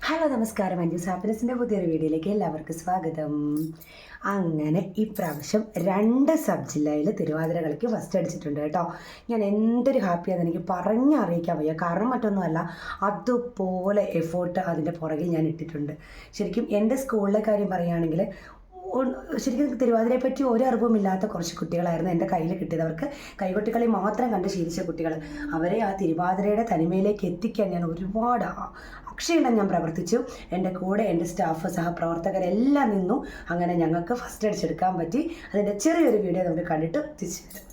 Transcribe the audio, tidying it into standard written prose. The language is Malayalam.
ഹലോ നമസ്കാരം, മഞ്ജൂസ് ഹാപ്പിനെസിൻ്റെ പുതിയൊരു വീഡിയോയിലേക്ക് എല്ലാവർക്കും സ്വാഗതം. അങ്ങനെ ഇപ്രാവശ്യം 2 സബ് ജില്ലയിൽ തിരുവാതിര കളിക്ക് ഫസ്റ്റ് അടിച്ചിട്ടുണ്ട് കേട്ടോ. ഞാൻ എന്തൊരു ഹാപ്പിയാണെന്ന് എനിക്ക് പറഞ്ഞറിയിക്കാൻ വയ്യ. കാരണം മറ്റൊന്നുമല്ല, അതുപോലെ എഫേർട്ട് അതിൻ്റെ പുറകിൽ ഞാൻ ഇട്ടിട്ടുണ്ട്. ശരിക്കും എൻ്റെ സ്കൂളിലെ കാര്യം പറയുകയാണെങ്കിൽ ശരിക്കും തിരുവാതിരയെ പറ്റി ഒരു അറിവുമില്ലാത്ത കുറച്ച് കുട്ടികളായിരുന്നു എൻ്റെ കയ്യിൽ കിട്ടിയത്. അവർക്ക് കൈകൊട്ടിക്കളി മാത്രം കണ്ട് ശീലിച്ച കുട്ടികൾ. അവരെ ആ തിരുവാതിരയുടെ തനിമയിലേക്ക് എത്തിക്കാൻ ഞാൻ ഒരുപാട് അക്ഷീണം ഞാൻ പ്രവർത്തിച്ചു. എൻ്റെ കൂടെ എൻ്റെ സ്റ്റാഫ് സഹപ്രവർത്തകരെല്ലാം നിന്നു. അങ്ങനെ ഞങ്ങൾക്ക് ഫസ്റ്റ് അടിച്ചെടുക്കാൻ പറ്റി. അതിൻ്റെ ചെറിയൊരു വീഡിയോ നമുക്ക് കണ്ടിട്ട് തിരിച്ചു വരാം.